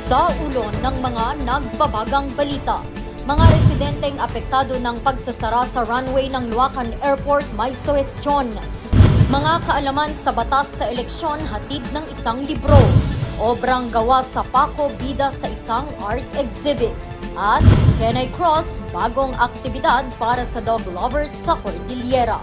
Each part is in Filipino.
Sa ulo ng mga nagbabagang balita, mga residenteng apektado ng pagsasara sa runway ng Luacan Airport may suhestyon. Mga kaalaman sa batas sa eleksyon hatid ng isang libro. Obrang gawa sa Paco bida sa isang art exhibit. At Kenay Cross, bagong aktibidad para sa dog lovers sa Cordillera.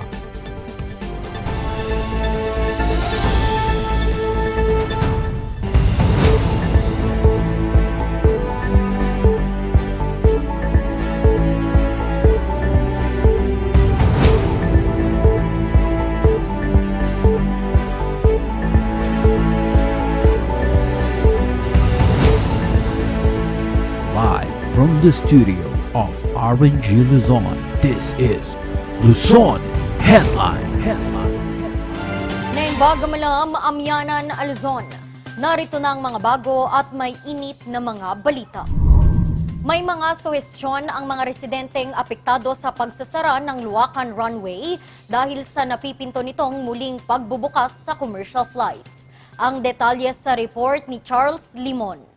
From the studio of RNG Luzon, this is Luzon Headlines. Naimbaga malam Amyanan, Luzon. Narito na ang mga bago at may init na mga balita. May mga suhestyon ang mga residenteng apektado sa pagsasara ng Luacan Runway dahil sa napipinto nitong muling pagbubukas sa commercial flights. Ang detalye sa report ni Charles Limon.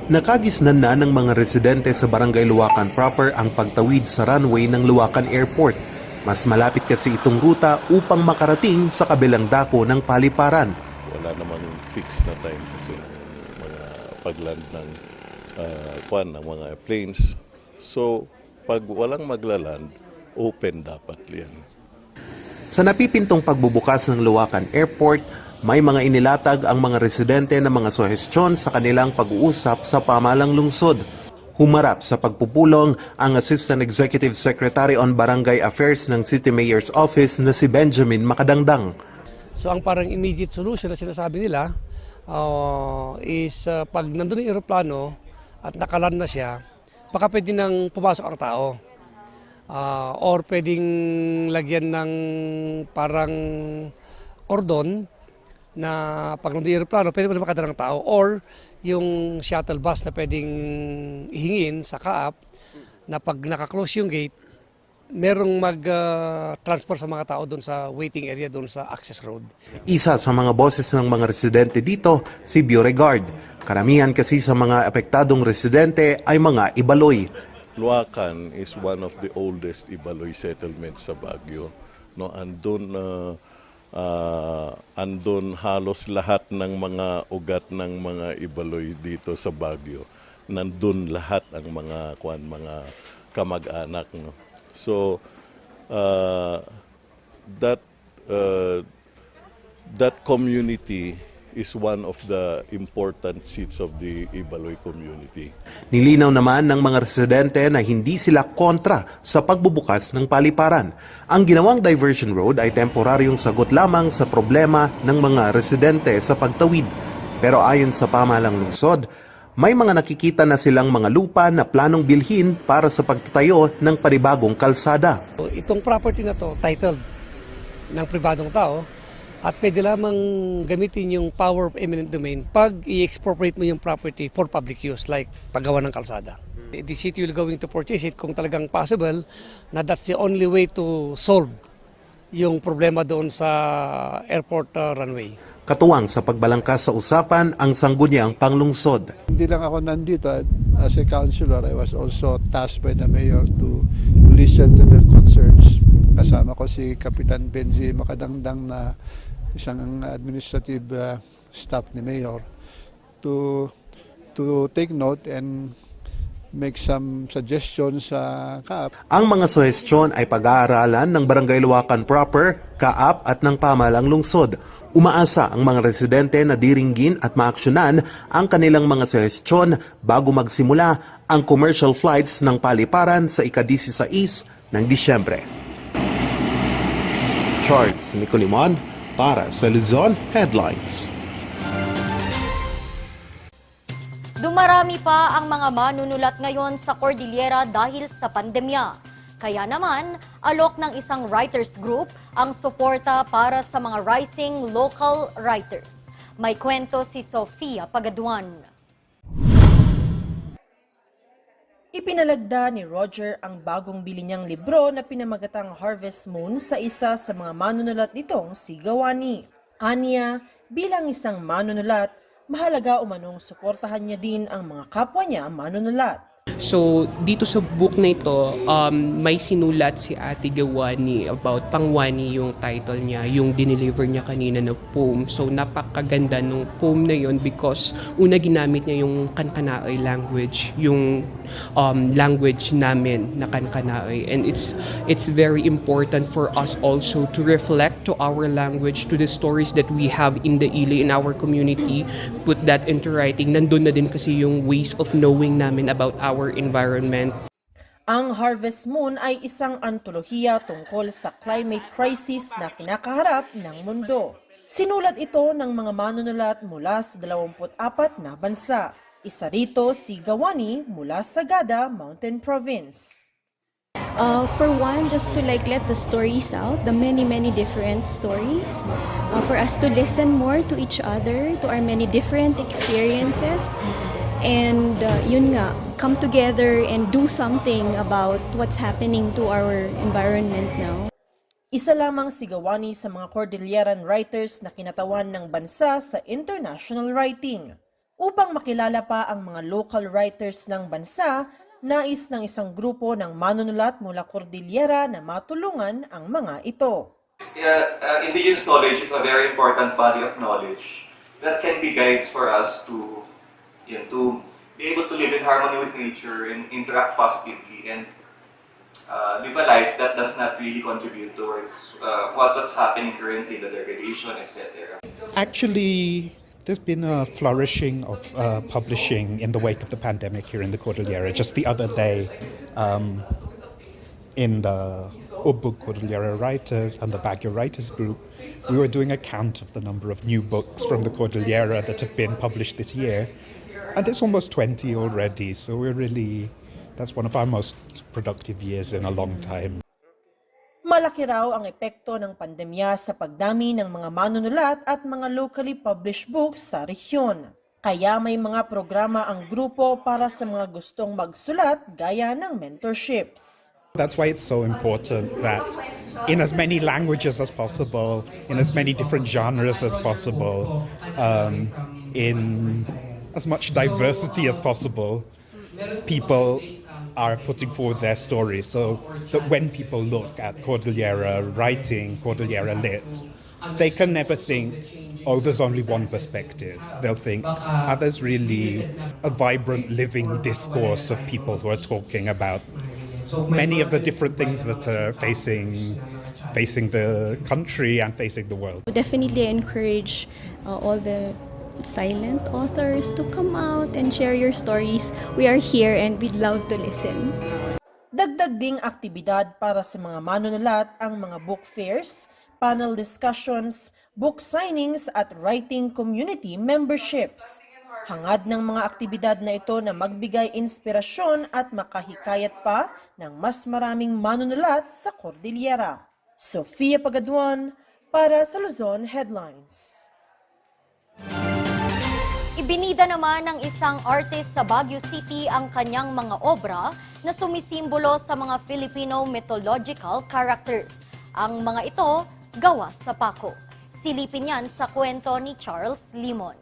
Nakagisnan na ng mga residente sa Barangay Luacan proper ang pagtawid sa runway ng Luacan Airport. Mas malapit kasi itong ruta upang makarating sa kabilang dako ng paliparan. Wala namang fixed na time kasi mga pagland ng ng mga planes. So pag walang maglaland, open dapat yan. Sa napipintong pagbubukas ng Luacan Airport, may mga inilatag ang mga residente ng mga suhestyon sa kanilang pag-uusap sa pamahalang lungsod. Humarap sa pagpupulong ang Assistant Executive Secretary on Barangay Affairs ng City Mayor's Office na si Benjamin Makadangdang. So ang parang immediate solution na sinasabi nila is pag nandun yung aeroplano at nakaland na siya, baka pwede nang pumasok ang tao. Or pwedeng lagyan ng parang cordon na pag nandun yung aeroplano, pwede pa makadala ng tao. Or yung shuttle bus na pwedeng ihingin sa kaap na pag nakaklose yung gate, merong mag-transport sa mga tao doon sa waiting area, doon sa access road. Isa sa mga boses ng mga residente dito, si Beauregard. Karamihan kasi sa mga apektadong residente ay mga Ibaloy. Luacan is one of the oldest Ibaloy settlements sa Baguio. No, andun halos lahat ng mga ugat ng mga Ibaloy dito sa Baguio. Nandun lahat ang mga kamag-anak. No? So that community is one of the important seats of the Ibaloy community. Nilinaw naman ng mga residente na hindi sila kontra sa pagbubukas ng paliparan. Ang ginawang diversion road ay temporaryong sagot lamang sa problema ng mga residente sa pagtawid. Pero ayon sa pamahalang lungsod, may mga nakikita na silang mga lupa na planong bilhin para sa pagtatayo ng panibagong kalsada. Itong property na to, titled ng pribadong tao, at pwede lamang gamitin yung power of eminent domain pag i-expropriate mo yung property for public use, like paggawa ng kalsada. The city will going to purchase it kung talagang possible, na that's the only way to solve yung problema doon sa airport runway. Katuwang sa pagbalangkas sa usapan ang sangguniang panglungsod. Hindi lang ako nandito, as a councilor, I was also tasked by the mayor to listen to their concerns. Kasama ko si Kapitan Benji Makadangdang na isang administrative staff ni Mayor to take note and make some suggestions sa CAAP. Ang mga suhestyon ay pag-aaralan ng Barangay Luacan proper, CAAP at ng pamahalang lungsod. Umaasa ang mga residente na diringgin at maaksyonan ang kanilang mga suhestyon bago magsimula ang commercial flights ng paliparan sa ika-16 ng Disyembre. Charles Nicolimon para sa Luzon Headlines. Dumarami pa ang mga manunulat ngayon sa Cordillera dahil sa pandemya. Kaya naman, alok ng isang writers group ang suporta para sa mga rising local writers. May kwento si Sofia Pagaduan. Ipinalagda ni Roger ang bagong bili niyang libro na pinamagatang Harvest Moon sa isa sa mga manunulat nitong si Gawani. Aniya, bilang isang manunulat, mahalaga umanong suportahan niya din ang mga kapwa niya manunulat. So, dito sa book na ito, may sinulat si Ate Gawani about Pangwani yung title niya, yung dineliver niya kanina na poem. So, napakaganda nung poem na yon because una ginamit niya yung Kankanaoy language, yung language namin na Kankanaoy. And it's very important for us also to reflect to our language, to the stories that we have in the Ili, in our community, put that into writing. Nandun na din kasi yung ways of knowing namin about our environment. Ang Harvest Moon ay isang antolohiya tungkol sa climate crisis na kinakaharap ng mundo. Sinulat ito ng mga manunulat mula sa 24 na bansa. Isa rito si Gawani mula sa Gada Mountain Province. For one, just to let the stories out, the many different stories, for us to listen more to each other, to our many different experiences, and yun nga, come together and do something about what's happening to our environment now. Isa lamang si Gawani sa mga Cordilleran writers na kinatawan ng bansa sa international writing. Upang makilala pa ang mga local writers ng bansa, nais ng isang grupo ng manunulat mula Cordillera na matulungan ang mga ito. Indigenous knowledge is a very important body of knowledge that can be guides for us to be able to live in harmony with nature and interact positively and live a life that does not really contribute towards what's happening currently, the degradation, etc. Actually, there's been a flourishing of publishing in the wake of the pandemic here in the Cordillera. Just the other day, in the Ubud Cordillera Writers and the Baguio Writers Group, we were doing a count of the number of new books from the Cordillera that have been published this year. And it's almost 20 already, so that's one of our most productive years in a long time. Malaki raw ang epekto ng pandemya sa pagdami ng mga manunulat at mga locally published books sa rehiyon. Kaya may mga programa ang grupo para sa mga gustong magsulat gaya ng mentorships. That's why it's so important that in as many languages as possible, in as many different genres as possible, in as much diversity as possible, people are putting forward their stories so that when people look at Cordillera writing, Cordillera lit, they can never think, oh, there's only one perspective. They'll think, there's really a vibrant living discourse of people who are talking about many of the different things that are facing the country and facing the world. Definitely encourage all the silent authors to come out and share your stories. We are here and we'd love to listen. Dagdag ding aktibidad para sa mga manunulat ang mga book fairs, panel discussions, book signings at writing community memberships. Hangad ng mga aktibidad na ito na magbigay inspirasyon at makahikayat pa ng mas maraming manunulat sa Cordillera. Sofia Pagaduan para sa Luzon Headlines. Ibinida naman ng isang artist sa Baguio City ang kanyang mga obra na sumisimbolo sa mga Filipino mythological characters. Ang mga ito, gawa sa pako. Silipin yan sa kwento ni Charles Limon.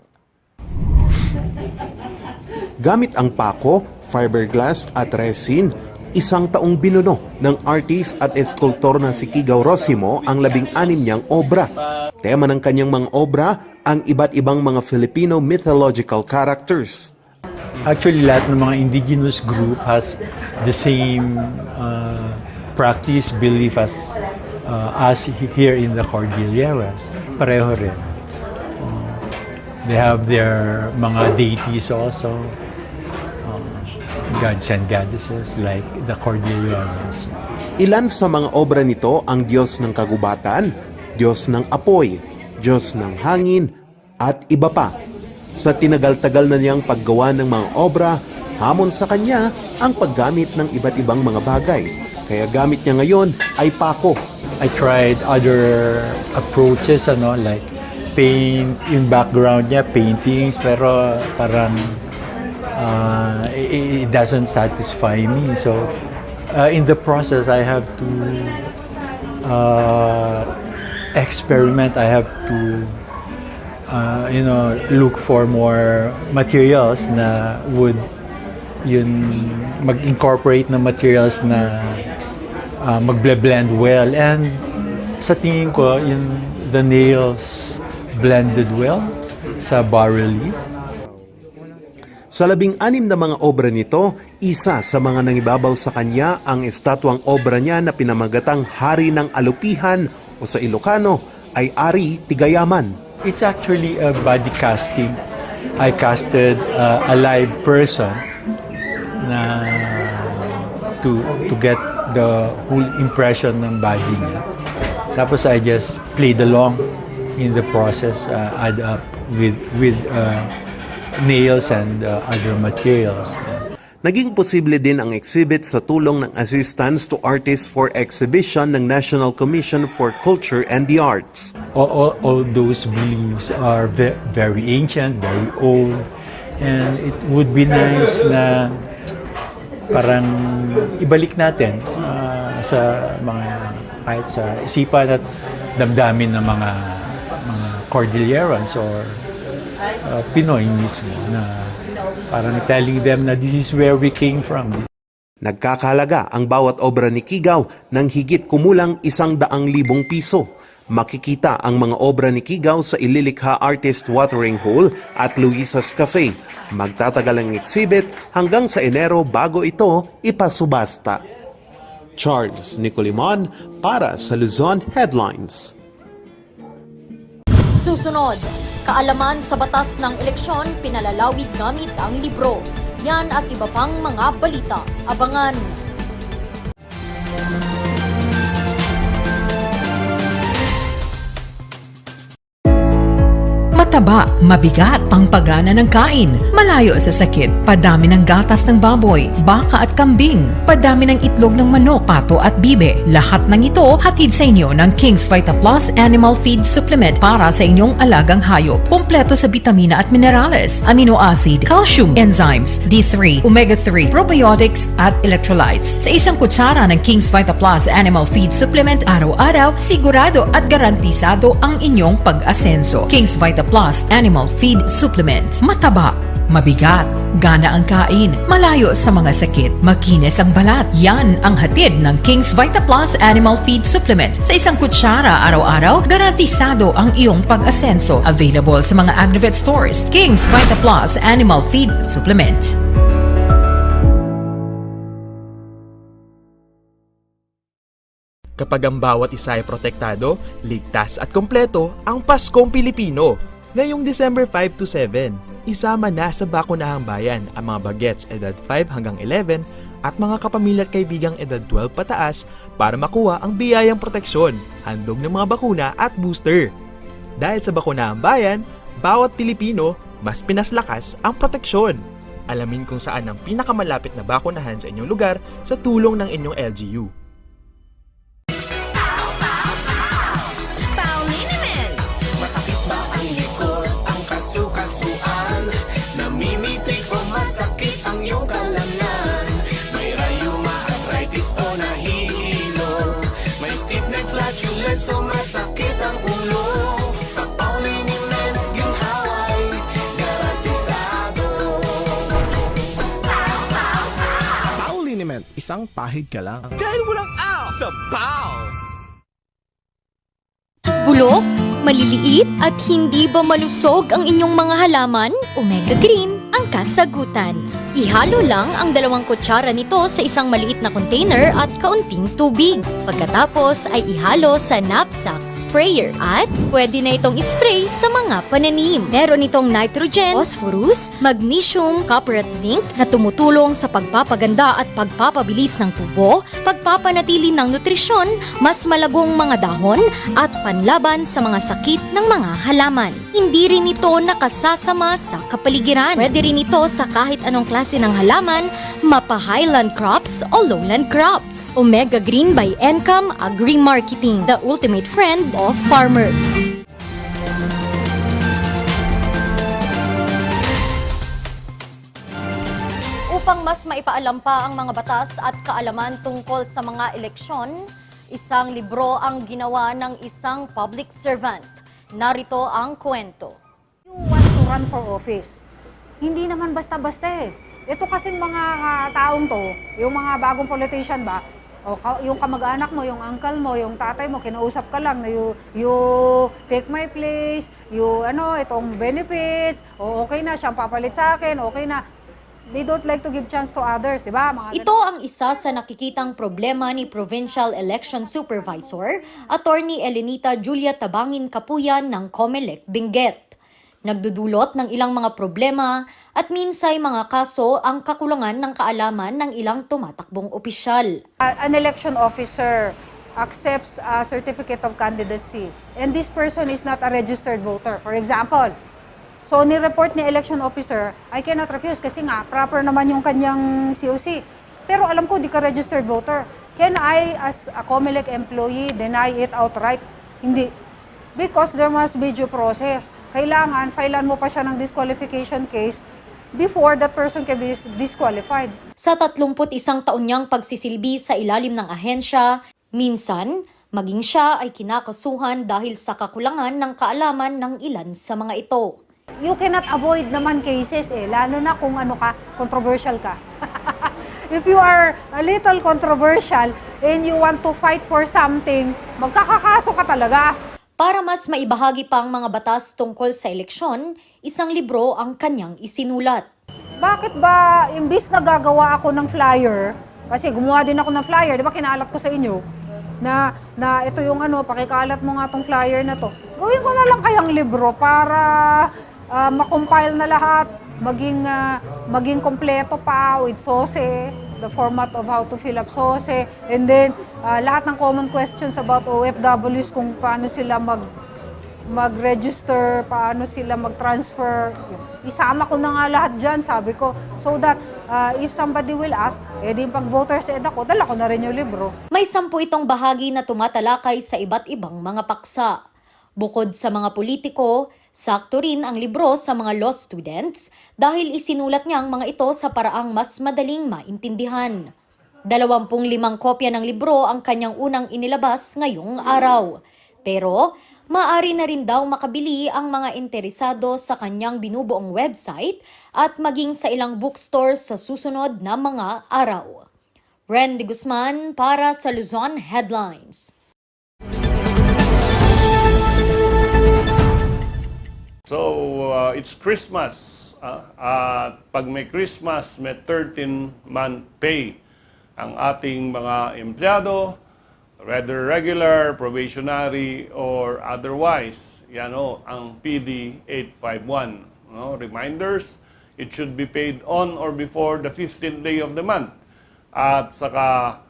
Gamit ang pako, fiberglass at resin, isang taong binuno ng artist at eskultor na si Kigaw Rosimo ang 16 niyang obra. Tema ng kanyang mga obra ang iba't ibang mga Filipino mythological characters. Actually, lahat ng mga indigenous group has the same practice, belief as us here in the Cordillera. Pareho rin. They have their mga deities also, gods and goddesses like the Cordilleras. Ilan sa mga obra nito ang Diyos ng kagubatan, Diyos ng apoy, Diyos ng hangin, at iba pa. Sa tinagal-tagal na niyang paggawa ng mga obra, hamon sa kanya ang paggamit ng iba't ibang mga bagay. Kaya gamit niya ngayon ay pako. I tried other approaches, like paint, yung background niya, paintings, pero parang it doesn't satisfy me. So in the process, I have to experiment. I have to look for more materials na would mag-incorporate ng materials na mag-blend well, and sa tingin ko the nails blended well sa bas-relief. Sa 16 na mga obra nito, isa sa mga nangibabaw sa kanya ang estatwang obra niya na pinamagatang Hari ng Alupihan o sa Ilocano ay Ari Tigayaman. It's actually a body casting. I casted a live person na to get the whole impression ng body niya. Tapos I just played along in the process, add up with nails and other materials. Naging posible din ang exhibit sa tulong ng Assistance to Artists for Exhibition ng National Commission for Culture and the Arts. All those beliefs are very ancient, very old, and it would be nice na parang ibalik natin sa mga kahit sa isipan at damdamin ng mga Cordillerans or Pinoy mismo na parang telling them na this is where we came from. Nagkakahalaga ang bawat obra ni Kigaw ng higit kumulang 100,000 piso. Makikita ang mga obra ni Kigaw sa Ililikha Artist Watering Hole at Luisa's Cafe. Magtatagal ang exhibit hanggang sa Enero bago ito ipasubasta. Charles Nicolimon para sa Luzon Headlines. Susunod, kaalaman sa batas ng eleksyon pinalalawig gamit ang libro. Yan at iba pang mga balita. Abangan! Mataba, mabigat, pangpagana ng kain, malayo sa sakit, padami ng gatas ng baboy, baka at kambing, padami ng itlog ng manok, pato at bibe. Lahat ng ito hatid sa inyo ng King's Vita Plus Animal Feed Supplement para sa inyong alagang hayop. Kompleto sa vitamina at minerales, amino acid, calcium, enzymes, D3, omega-3, probiotics at electrolytes. Sa isang kutsara ng King's Vita Plus Animal Feed Supplement araw-araw, sigurado at garantisado ang inyong pag-asenso. King's Vita Plus Animal Feed Supplement. Mataba, mabigat, gana ang kain, malayo sa mga sakit, makinis ang balat. Yan ang hatid ng King's Vita Plus Animal Feed Supplement. Sa isang kutsara araw-araw, garantisado ang iyong pag-asenso. Available sa mga Agrivet stores. King's Vita Plus Animal Feed Supplement. Kapag ang bawat isa ay protektado, ligtas at kompleto ang Paskong Pilipino. Ngayong December 5 to 7, isama na sa Bakunahang Bayan ang mga bagets edad 5 hanggang 11 at mga kapamilya at kaibigang edad 12 pataas para makuha ang biyayang proteksyon, handog ng mga bakuna at booster. Dahil sa Bakunahang Bayan, bawat Pilipino mas pinaslakas ang proteksyon. Alamin kung saan ang pinakamalapit na bakunahan sa inyong lugar sa tulong ng inyong LGU. So masakit ang ulo sa Pauliniment yung haway garantisado. Pauliniment, isang pahid ka lang. Dahil walang aw sa PAW! Bulok, maliliit at hindi ba malusog ang inyong mga halaman? Omega Green ang kasagutan. Ihalo lang ang 2 kutsara nito sa isang maliit na container at kaunting tubig. Pagkatapos ay ihalo sa knapsack sprayer at pwede na itong ispray sa mga pananim. Meron itong nitrogen, phosphorus, magnesium, copper at zinc na tumutulong sa pagpapaganda at pagpapabilis ng tubo, pagpapanatili ng nutrisyon, mas malagong mga dahon at panlaban sa mga sakit ng mga halaman. Hindi rin ito nakasasama sa kapaligiran. Pwede rin ito sa kahit anong klase ng halaman, mapa-highland crops o lowland crops. Omega Green by Encam Agri-Marketing, the ultimate friend of farmers. Upang mas maipaalam pa ang mga batas at kaalaman tungkol sa mga eleksyon, isang libro ang ginawa ng isang public servant. Narito ang kwento. run for office. Hindi naman basta-basta eh. Ito kasing mga taong to, yung mga bagong politician ba, yung kamag-anak mo, yung uncle mo, yung tatay mo, kinausap ka lang na you take my place, itong benefits, okay na, siyang papalit sa akin, okay na. They don't like to give chance to others, di ba? Ito ang isa sa nakikitang problema ni Provincial Election Supervisor, Attorney Elenita Julia Tabangin Kapuyan ng COMELEC Benguet. Nagdudulot ng ilang mga problema at minsay mga kaso ang kakulangan ng kaalaman ng ilang tumatakbong opisyal. An election officer accepts a certificate of candidacy and this person is not a registered voter. For example, so ni-report ni election officer, I cannot refuse kasi nga proper naman yung kanyang COC. Pero alam ko di ka registered voter. Can I as a COMELEC employee deny it outright? Hindi. Because there must be due process. Kailangan filean mo pa siya ng disqualification case before that person can be disqualified. Sa 31 taon niyang pagsisilbi sa ilalim ng ahensya, minsan, maging siya ay kinakasuhan dahil sa kakulangan ng kaalaman ng ilan sa mga ito. You cannot avoid naman cases lalo na kung controversial ka. If you are a little controversial and you want to fight for something, magkakakaso ka talaga. Para mas maibahagi pa ang mga batas tungkol sa eleksyon, isang libro ang kanyang isinulat. Bakit ba, imbis na gagawa ako ng flyer, kasi gumawa din ako ng flyer, di ba kinalat ko sa inyo, na ito yung pakikalat mo nga tong flyer na to. Gawin ko na lang kayang libro para makompile na lahat, maging kompleto pa with SOSE, the format of how to fill up SOSE, and then lahat ng common questions about OFWs, kung paano sila mag-register, paano sila mag-transfer. Isama ko na nga lahat dyan, sabi ko, so that if somebody will ask, yung pag-voters ako, dala ko na rin yung libro. May 10 itong bahagi na tumatalakay sa iba't ibang mga paksa. Bukod sa mga politiko, sakto rin ang libro sa mga law students dahil isinulat niya ang mga ito sa paraang mas madaling maintindihan. 25 kopya ng libro ang kanyang unang inilabas ngayong araw. Pero maaari na rin daw makabili ang mga interesado sa kanyang binubuong website at maging sa ilang bookstores sa susunod na mga araw. Randy Guzman para sa Luzon Headlines. So, it's Christmas. Pag may Christmas, may 13-month pay ang ating mga empleyado, whether regular, probationary, or otherwise. Yan ang PD 851. Reminders, it should be paid on or before the 15th day of the month. At saka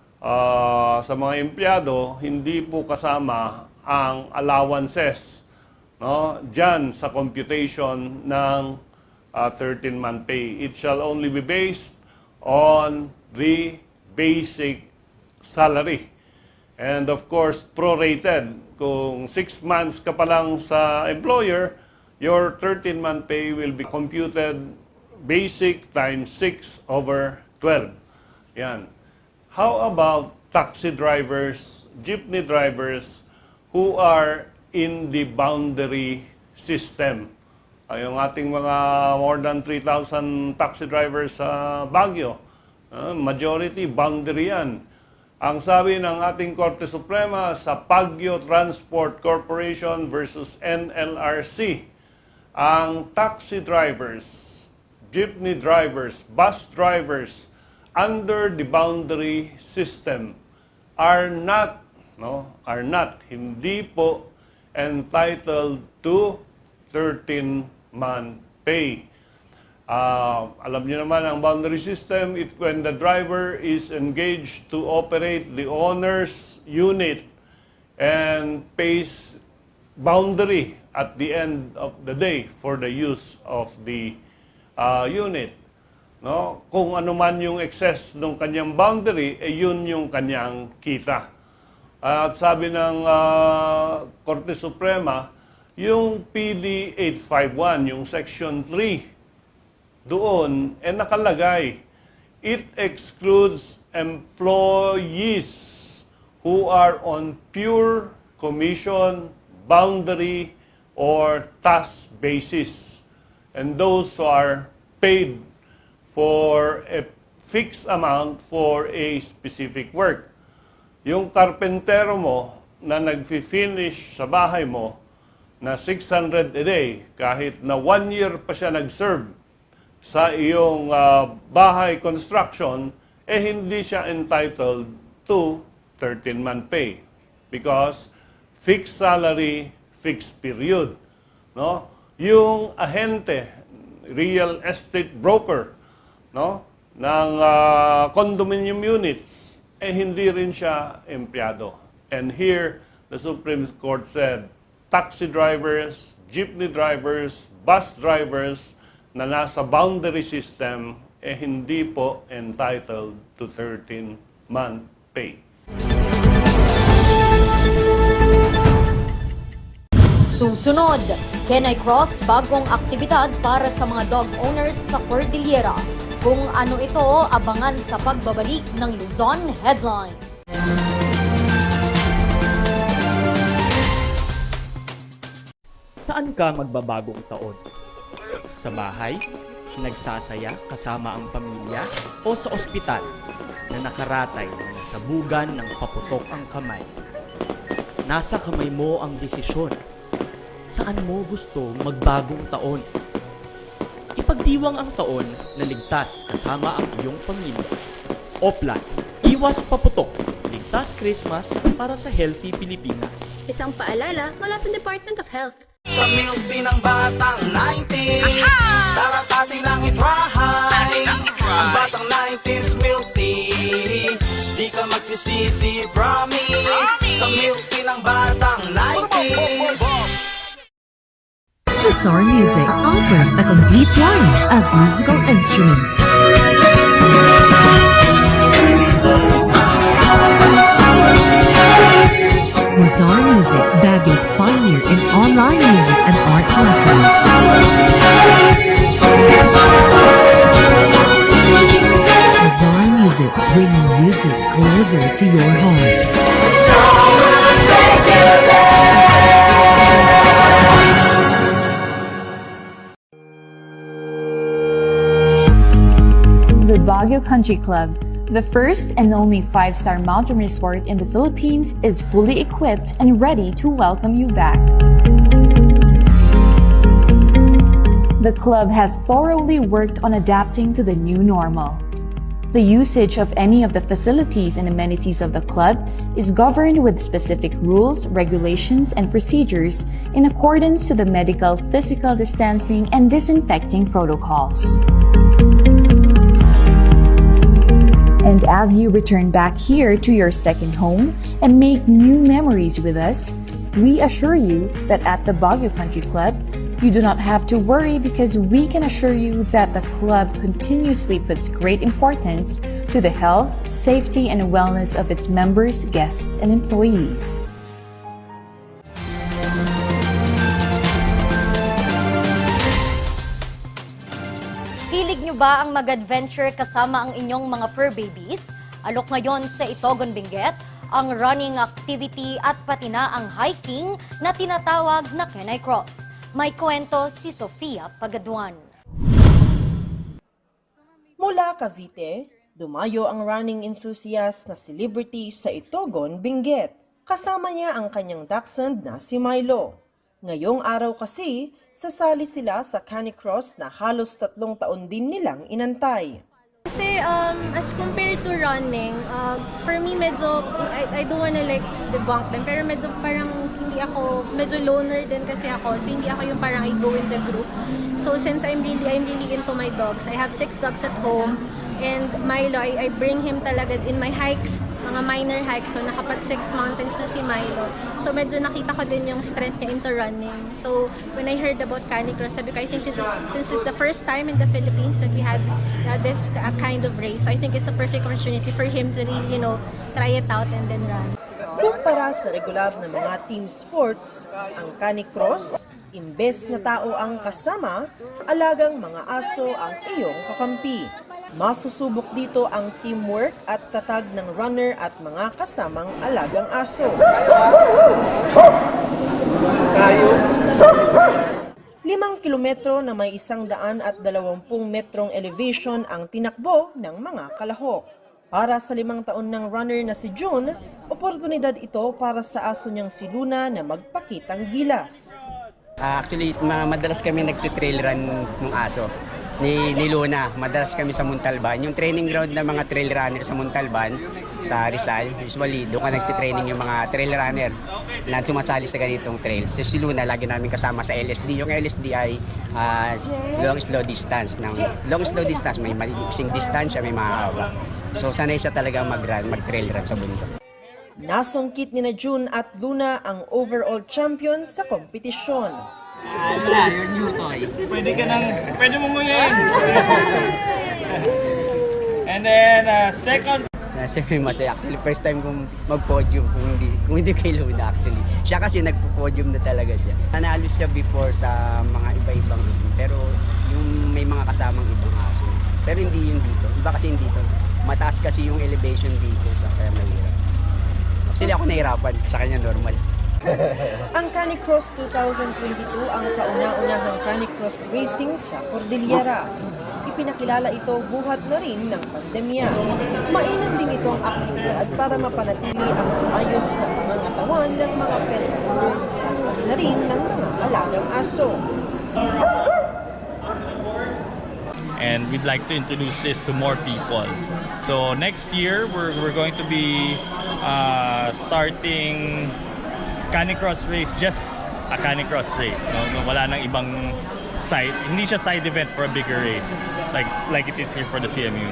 sa mga empleyado, hindi po kasama ang allowances diyan sa computation ng 13-month pay. It shall only be based on the basic salary. And of course, prorated. Kung 6 months ka pa lang sa employer, your 13-month pay will be computed basic times 6/12. Yan. How about taxi drivers, jeepney drivers who are in the boundary system? Yung ating mga more than 3,000 taxi drivers sa Baguio, majority boundary yan. Ang sabi ng ating Korte Suprema sa Baguio Transport Corporation versus NLRC, ang taxi drivers, jeepney drivers, bus drivers under the boundary system are not hindi po entitled to 13-month pay. Alam niyo naman ang boundary system, when the driver is engaged to operate the owner's unit and pays boundary at the end of the day for the use of the unit. Kung ano man yung excess ng kanyang boundary, yun yung kanyang kita. At sabi ng Korte Suprema, yung PD 851, yung Section 3, doon nakalagay, it excludes employees who are on pure commission, boundary, or task basis. and those who are paid for a fixed amount for a specific work. Yung karpentero mo na nag-finish sa bahay mo na 600 a day, kahit na 1 year pa siya nag-serve sa iyong bahay construction, hindi siya entitled to 13-month pay because fixed salary, fixed period. No? Yung ahente, real estate broker, no, ng condominium units, hindi rin siya empleyado. And here, the Supreme Court said, taxi drivers, jeepney drivers, bus drivers na nasa boundary system, hindi po entitled to 13-month pay. Susunod, Kenai Cross bagong aktibidad para sa mga dog owners sa Cordillera. Kung ano ito, abangan sa pagbabalik ng Luzon Headlines. Saan ka magbabagong taon? Sa bahay? Nagsasaya kasama ang pamilya? O sa ospital na nakaratay na nasabugan ng paputok ang kamay? Nasa kamay mo ang desisyon. Saan mo gusto magbagong taon? Ipagdiwang ang taon na ligtas kasama ang iyong pamilya. Oplan, iwas paputok. Ligtas Christmas para sa Healthy Pilipinas. Isang paalala mula sa Department of Health. Sa milk tea ng batang 90s, taratati lang i-try. Ang batang 90s milk tea, di ka magsisisi, promise. Sa milk tea ng batang 90s. Hussar Music offers a complete line of musical instruments. Hussar Music, Baguio's pioneer in online music and art lessons. Hussar Music, bringing music closer to your hearts. The Baguio Country Club, the first and only 5-star mountain resort in the Philippines, is fully equipped and ready to welcome you back. The club has thoroughly worked on adapting to the new normal. The usage of any of the facilities and amenities of the club is governed with specific rules, regulations, and procedures in accordance to the medical, physical distancing, and disinfecting protocols. And as you return back here to your second home and make new memories with us, we assure you that at the Baguio Country Club, you do not have to worry because we can assure you that the club continuously puts great importance to the health, safety, and wellness of its members, guests, and employees. Hilig nyo ba ang mag-adventure kasama ang inyong mga fur babies? Alok ngayon sa Itogon Benguet ang running activity at pati na ang hiking na tinatawag na Kenai Cross. May kwento si Sofia Pagaduan. Mula Cavite, dumayo ang running enthusiast na si Liberty sa Itogon Benguet. Kasama niya ang kanyang dachshund na si Milo. Ngayong araw kasi, sasali sila sa Canicross na halos 3 taon din nilang inantay. Kasi as compared to running, for me medyo, I don't wanna like debunk them, pero medyo parang hindi ako, medyo loner din kasi ako, so hindi ako yung parang I go in the group. So since I'm really into my dogs, I have 6 dogs at home, and Milo, I bring him talaga in my hikes, mga minor hikes, so nakapag 6 mountains na si Milo. So medyo nakita ko din yung strength niya into running. So when I heard about Canicross, sabi ko, I think this is, since it's the first time in the Philippines that we had this kind of race, so I think it's a perfect opportunity for him to really, try it out and then run. Kumpara sa regular na mga team sports, ang Canicross, imbes na tao ang kasama, alagang mga aso ang iyong kakampi. Masusubok dito ang teamwork at tatag ng runner at mga kasamang alagang aso. 5 kilometro na may 120 metrong elevation ang tinakbo ng mga kalahok. Para sa 5 taon ng runner na si June, oportunidad ito para sa aso niyang si Luna na magpakitang gilas. Actually, madalas kami nagtitrail run ng aso ni Luna. Madalas kami sa Montalban. Yung training ground ng mga trail runner sa Montalban, sa Rizal, usually doon ka nagtitraining yung mga trail runner na sumasali sa ganitong trails. Si Luna, lagi namin kasama sa LSD. Yung LSD ay long slow distance. Long slow distance, may maliksing distansya, may mahaba. So sanay siya talaga mag-trail run sa bundok. Nasungkit ni na June at Luna ang overall champion sa kompetisyon. Luna, you're new toy. Pwede mong nguyain. And then, second. Siyempre masaya. Actually, first time kong mag-podium kung hindi kay Luna actually. Siya kasi nagpo-podium na talaga siya. Nanalo siya before sa mga iba-ibang ibon. Pero yung may mga kasamang ibang aso. Pero hindi yun dito. Iba kasi yung dito. Mataas kasi yung elevation dito sa kaya mahirap. Actually ako nahirapan. Sa kanya normal. Ang Canicross 2022 ang kauna-unahang Canicross racing sa Cordillera. Ipinakilala ito buhat na rin ng pandemya. Mainam din itong aktibidad para mapanatili ang maayos na pangangatawan ng mga pet owners at pati na rin ng mga alagang aso. And we'd like to introduce this to more people. So next year, we're going to be starting Canicross race, just a Canicross race. No? Wala nang ibang side, hindi siya side event for a bigger race, like it is here for the CMU.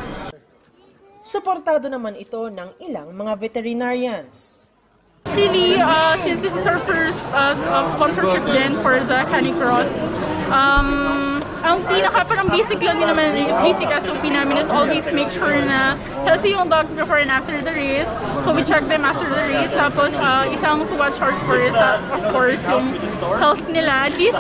Suportado naman ito ng ilang mga veterinarians. Really, since this is our first sponsorship din for the Canicross, ang parang basic lang din naman, basic SOP namin is always make sure na healthy yung dogs before and after the race. So we check them after the race. Tapos isang to watch out for is of course yung health nila. At least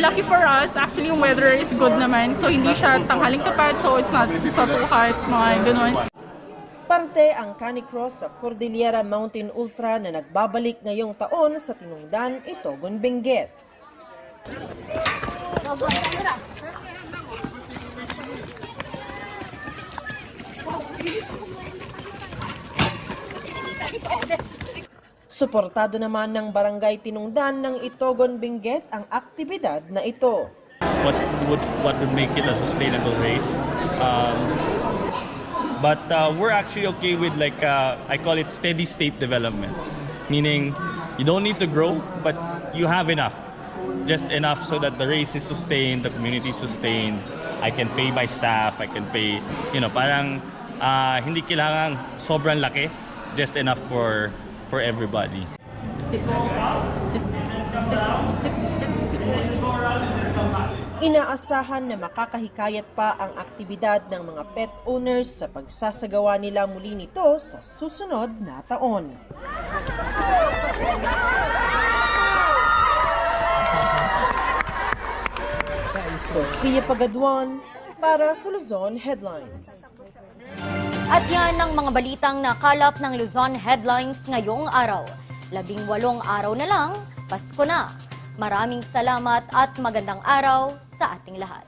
lucky for us, actually yung weather is good naman. So hindi siya tanghaling tapat, so it's not too hot, mga ganun. Parte ang Canicross sa Cordillera Mountain Ultra na nagbabalik ngayong taon sa tinungdan Itogon, Benguet. Suportado naman ng Barangay Tinungdan ng Itogon, Benguet ang aktibidad na ito. What would make it a sustainable race? But we're actually okay with I call it steady state development. Meaning, you don't need to grow, but you have enough. Just enough so that the race is sustained, the community is sustained. I can pay my staff, I can pay, parang hindi kailangan sobrang laki. Just enough for everybody. Inaasahan na makakahikayat pa ang aktibidad ng mga pet owners sa pagsasagawa nila muli nito sa susunod na taon. Sofia Pagaduan para sa Luzon Headlines. At yan ang mga balitang nakalap ng Luzon Headlines ngayong araw. 18 araw na lang, Pasko na. Maraming salamat at magandang araw sa ating lahat.